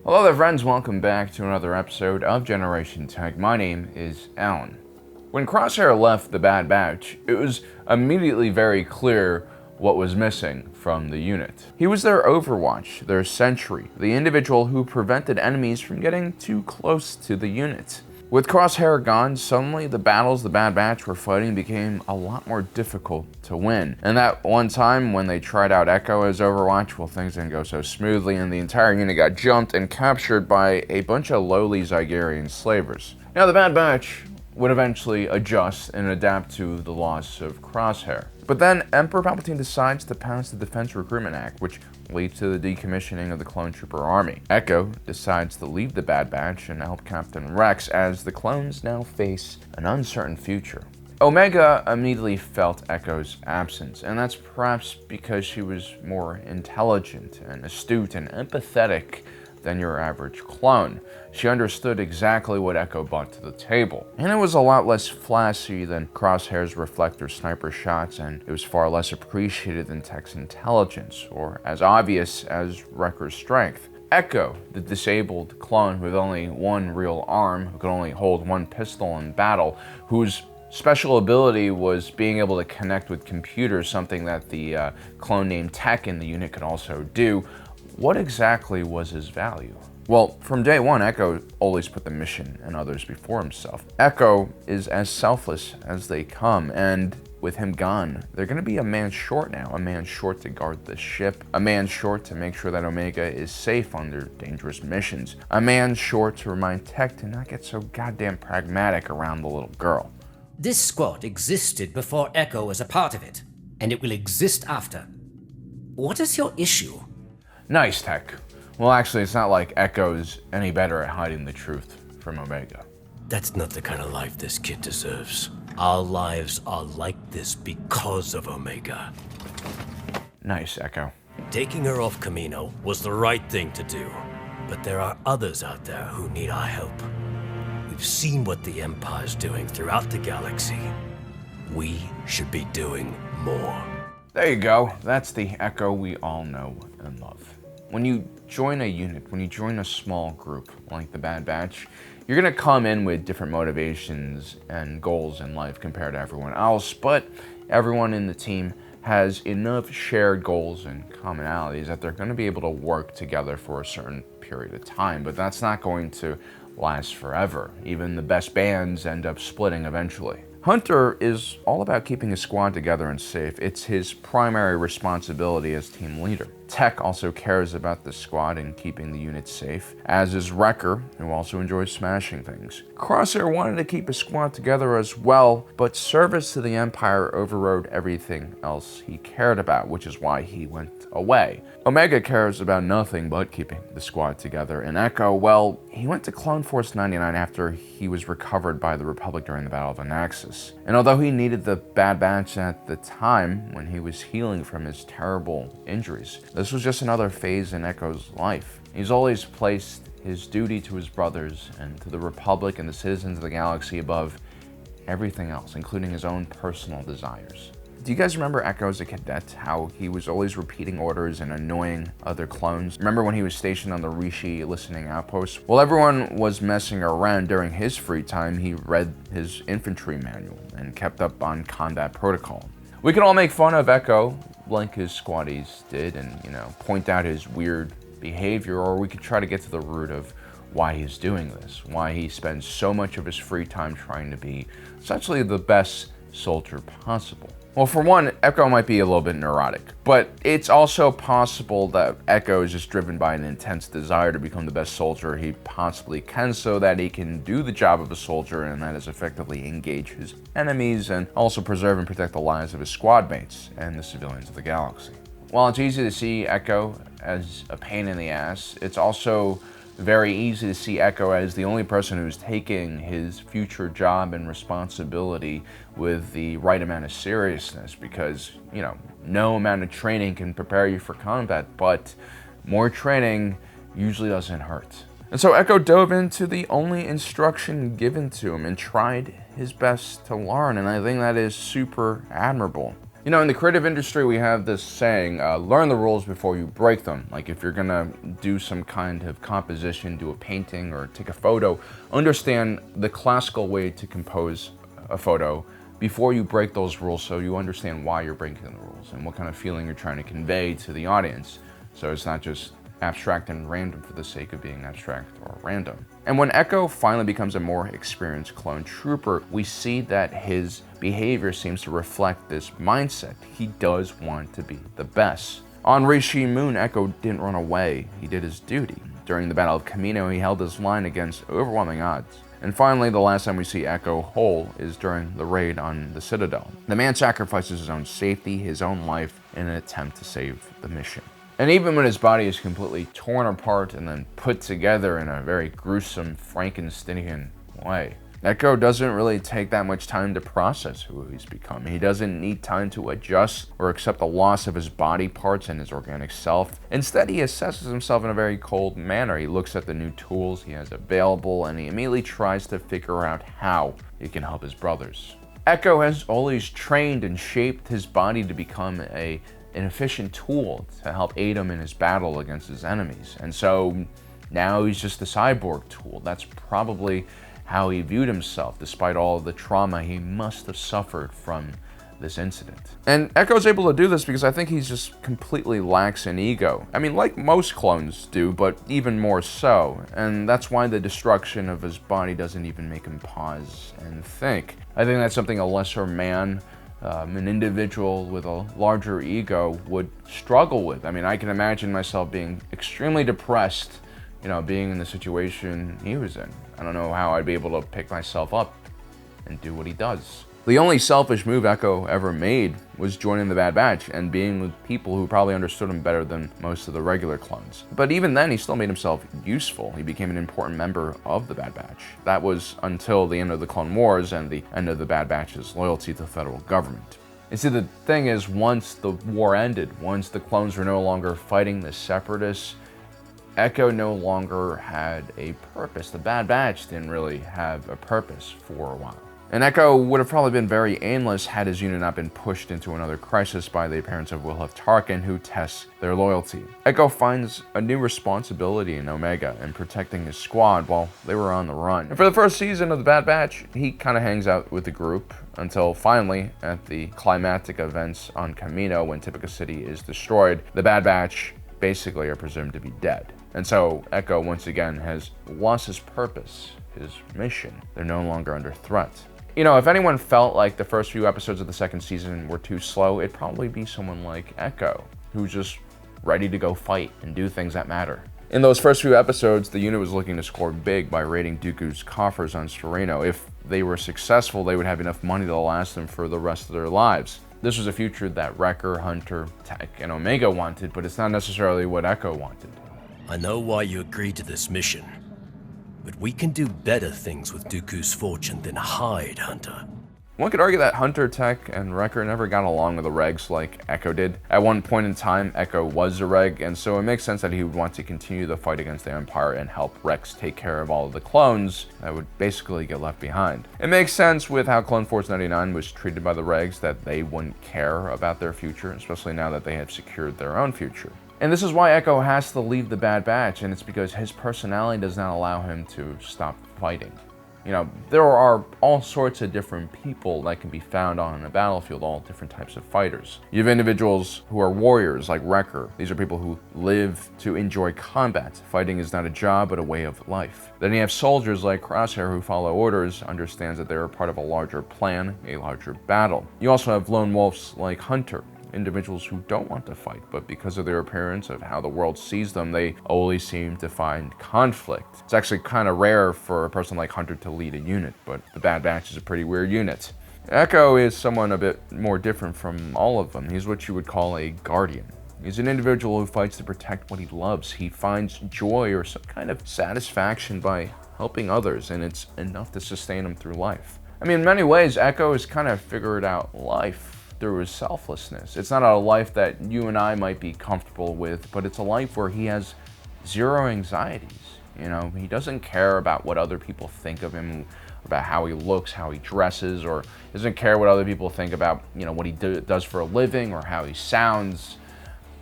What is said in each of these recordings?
Hello there friends, welcome back to another episode of Generation Tech. My name is Alan. When Crosshair left the Bad Batch, it was immediately very clear what was missing from the unit. He was their Overwatch, their sentry, the individual who prevented enemies from getting too close to the unit. With Crosshair gone, suddenly the battles the Bad Batch were fighting became a lot more difficult to win. And that one time when they tried out Echo as Overwatch, well, things didn't go so smoothly and the entire unit got jumped and captured by a bunch of lowly Zygerian slavers. Now the Bad Batch would eventually adjust and adapt to the loss of Crosshair. But then Emperor Palpatine decides to pass the Defense Recruitment Act, which leads to the decommissioning of the Clone Trooper army. Echo decides to leave the Bad Batch and help Captain Rex as the clones now face an uncertain future. Omega immediately felt Echo's absence, and that's perhaps because she was more intelligent and astute and empathetic than your average clone. She understood exactly what Echo brought to the table. And it was a lot less flashy than Crosshair's reflector sniper shots, and it was far less appreciated than Tech's intelligence, or as obvious as Wrecker's strength. Echo, the disabled clone with only one real arm, who could only hold one pistol in battle, whose special ability was being able to connect with computers, something that the clone named Tech in the unit could also do. What exactly was his value? Well, from day one, Echo always put the mission and others before himself. Echo is as selfless as they come, and with him gone, they're going to be a man short now, a man short to guard the ship, a man short to make sure that Omega is safe on their dangerous missions, a man short to remind Tech to not get so goddamn pragmatic around the little girl. This squad existed before Echo was a part of it, and it will exist after. What is your issue? Nice, Tech. Well, actually, it's not like Echo's any better at hiding the truth from Omega. That's not the kind of life this kid deserves. Our lives are like this because of Omega. Nice, Echo. Taking her off Camino was the right thing to do, but there are others out there who need our help. We've seen what the Empire's doing throughout the galaxy. We should be doing more. There you go. That's the Echo we all know and love. When you join a unit, when you join a small group like the Bad Batch, you're gonna come in with different motivations and goals in life compared to everyone else, but everyone in the team has enough shared goals and commonalities that they're gonna be able to work together for a certain period of time, but that's not going to last forever. Even the best bands end up splitting eventually. Hunter is all about keeping his squad together and safe. It's his primary responsibility as team leader. Tech also cares about the squad and keeping the unit safe, as is Wrecker, who also enjoys smashing things. Crosshair wanted to keep his squad together as well, but service to the Empire overrode everything else he cared about, which is why he went away. Omega cares about nothing but keeping the squad together, and Echo, well, he went to Clone Force 99 after he was recovered by the Republic during the Battle of the Nexus. And although he needed the Bad Batch at the time when he was healing from his terrible injuries, this was just another phase in Echo's life. He's always placed his duty to his brothers and to the Republic and the citizens of the galaxy above everything else, including his own personal desires. Do you guys remember Echo as a cadet, how he was always repeating orders and annoying other clones? Remember when he was stationed on the Rishi listening outpost? While everyone was messing around during his free time, he read his infantry manual and kept up on combat protocol. We can all make fun of Echo, like his squaddies did, and, point out his weird behavior, or we could try to get to the root of why he's doing this, why he spends so much of his free time trying to be essentially the best soldier possible. Well, for one, Echo might be a little bit neurotic, but it's also possible that Echo is just driven by an intense desire to become the best soldier he possibly can so that he can do the job of a soldier, and that is effectively engage his enemies and also preserve and protect the lives of his squad mates and the civilians of the galaxy. While it's easy to see Echo as a pain in the ass, it's also very easy to see Echo as the only person who's taking his future job and responsibility with the right amount of seriousness, because, no amount of training can prepare you for combat, but more training usually doesn't hurt. And so Echo dove into the only instruction given to him and tried his best to learn, and I think that is super admirable. You know, in the creative industry, we have this saying, learn the rules before you break them. Like if you're gonna do some kind of composition, do a painting or take a photo, understand the classical way to compose a photo before you break those rules, so you understand why you're breaking the rules and what kind of feeling you're trying to convey to the audience. So it's not just abstract and random for the sake of being abstract or random. And when Echo finally becomes a more experienced clone trooper, we see that his behavior seems to reflect this mindset. He does want to be the best. On Rishi Moon, Echo didn't run away, he did his duty. During the Battle of Kamino, he held his line against overwhelming odds. And finally, the last time we see Echo whole is during the raid on the Citadel. The man sacrifices his own safety, his own life, in an attempt to save the mission. And even when his body is completely torn apart and then put together in a very gruesome Frankensteinian way, Echo doesn't really take that much time to process who he's become. He doesn't need time to adjust or accept the loss of his body parts and his organic self. Instead, he assesses himself in a very cold manner. He looks at the new tools he has available and he immediately tries to figure out how he can help his brothers. Echo has always trained and shaped his body to become an efficient tool to help aid him in his battle against his enemies. And so now he's just a cyborg tool. That's probably how he viewed himself, despite all of the trauma he must have suffered from this incident. And Echo's able to do this because I think he's just completely lacks in ego. I mean, like most clones do, but even more so. And that's why the destruction of his body doesn't even make him pause and think. I think that's something a lesser man, an individual with a larger ego would struggle with. I mean, I can imagine myself being extremely depressed, you know, being in the situation he was in. I don't know how I'd be able to pick myself up and do what he does. The only selfish move Echo ever made was joining the Bad Batch and being with people who probably understood him better than most of the regular clones. But even then, he still made himself useful. He became an important member of the Bad Batch. That was until the end of the Clone Wars and the end of the Bad Batch's loyalty to the federal government. You see, the thing is, once the war ended, once the clones were no longer fighting the Separatists, Echo no longer had a purpose. The Bad Batch didn't really have a purpose for a while. And Echo would have probably been very aimless had his unit not been pushed into another crisis by the appearance of Wilhuff Tarkin, who tests their loyalty. Echo finds a new responsibility in Omega in protecting his squad while they were on the run. And for the first season of the Bad Batch, he kind of hangs out with the group until finally, at the climactic events on Kamino, when Tipica City is destroyed, the Bad Batch basically are presumed to be dead. And so Echo once again has lost his purpose, his mission. They're no longer under threat. You know, if anyone felt like the first few episodes of the second season were too slow, it'd probably be someone like Echo, who's just ready to go fight and do things that matter. In those first few episodes, the unit was looking to score big by raiding Dooku's coffers on Sereno. If they were successful, they would have enough money to last them for the rest of their lives. This was a future that Wrecker, Hunter, Tech, and Omega wanted, but it's not necessarily what Echo wanted. I know why you agreed to this mission, but we can do better things with Dooku's fortune than hide Hunter. One could argue that Hunter, Tech, and Wrecker never got along with the Regs like Echo did. At one point in time, Echo was a Reg, and so it makes sense that he would want to continue the fight against the Empire and help Rex take care of all of the clones that would basically get left behind. It makes sense with how Clone Force 99 was treated by the Regs that they wouldn't care about their future, especially now that they have secured their own future. And this is why Echo has to leave the Bad Batch, and it's because his personality does not allow him to stop fighting. You know, there are all sorts of different people that can be found on a battlefield, all different types of fighters. You have individuals who are warriors, like Wrecker. These are people who live to enjoy combat. Fighting is not a job, but a way of life. Then you have soldiers like Crosshair who follow orders, understands that they're a part of a larger plan, a larger battle. You also have lone wolves like Hunter. Individuals who don't want to fight, but because of their appearance, of how the world sees them, they always seem to find conflict. It's actually kind of rare for a person like Hunter to lead a unit, but the Bad Batch is a pretty weird unit. Echo is someone a bit more different from all of them. He's what you would call a guardian. He's an individual who fights to protect what he loves. He finds joy or some kind of satisfaction by helping others, and it's enough to sustain him through life. I mean, in many ways, Echo has kind of figured out life through his selflessness. It's not a life that you and I might be comfortable with, but it's a life where he has zero anxieties. You know, he doesn't care about what other people think of him, about how he looks, how he dresses, or doesn't care what other people think about, what he does for a living or how he sounds.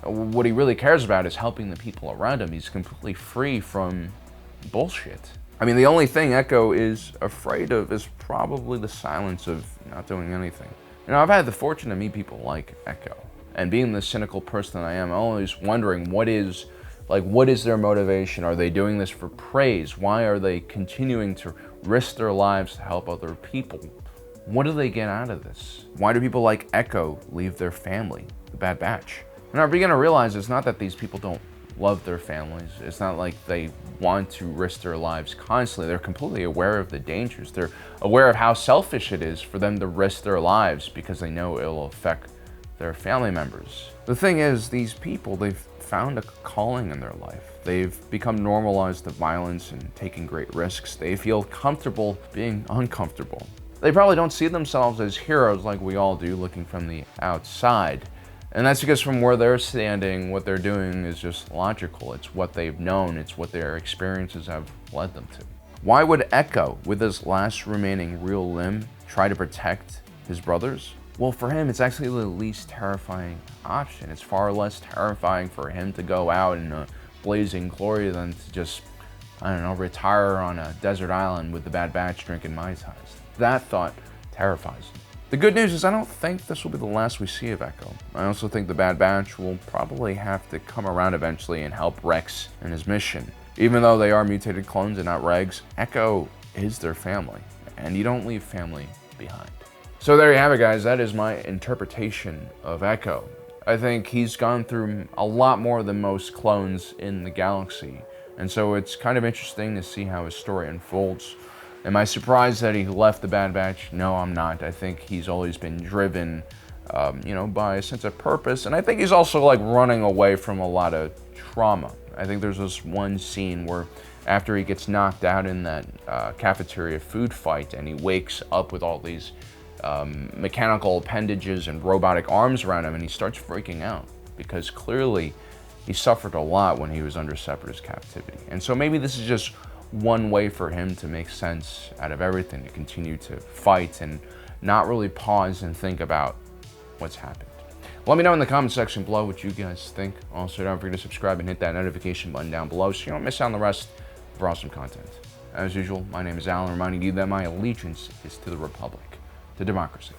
What he really cares about is helping the people around him. He's completely free from bullshit. I mean, the only thing Echo is afraid of is probably the silence of not doing anything. I've had the fortune to meet people like Echo. And being the cynical person I am, I'm always wondering what is their motivation? Are they doing this for praise? Why are they continuing to risk their lives to help other people? What do they get out of this? Why do people like Echo leave their family, the Bad Batch? And I begin to realize it's not that these people don't love their families. It's not like they want to risk their lives constantly. They're completely aware of the dangers. They're aware of how selfish it is for them to risk their lives because they know it'll affect their family members. The thing is, these people, they've found a calling in their life. They've become normalized to violence and taking great risks. They feel comfortable being uncomfortable. They probably don't see themselves as heroes like we all do looking from the outside. And that's because from where they're standing, what they're doing is just logical. It's what they've known. It's what their experiences have led them to. Why would Echo, with his last remaining real limb, try to protect his brothers? Well, for him, it's actually the least terrifying option. It's far less terrifying for him to go out in a blazing glory than to just, retire on a desert island with the Bad Batch drinking Mai Tais. That thought terrifies him. The good news is I don't think this will be the last we see of Echo. I also think the Bad Batch will probably have to come around eventually and help Rex in his mission. Even though they are mutated clones and not regs, Echo is their family, and you don't leave family behind. So there you have it, guys. That is my interpretation of Echo. I think he's gone through a lot more than most clones in the galaxy, and so it's kind of interesting to see how his story unfolds. Am I surprised that he left the Bad Batch? No, I'm not. I think he's always been driven, by a sense of purpose. And I think he's also running away from a lot of trauma. I think there's this one scene where after he gets knocked out in that cafeteria food fight and he wakes up with all these mechanical appendages and robotic arms around him and he starts freaking out because clearly he suffered a lot when he was under Separatist captivity. And so maybe this is just one way for him to make sense out of everything, to continue to fight and not really pause and think about what's happened. Let me know in the comment section below what you guys think. Also, don't forget to subscribe and hit that notification button down below so you don't miss out on the rest of our awesome content. As usual, my name is Alan, reminding you that my allegiance is to the Republic, to democracy,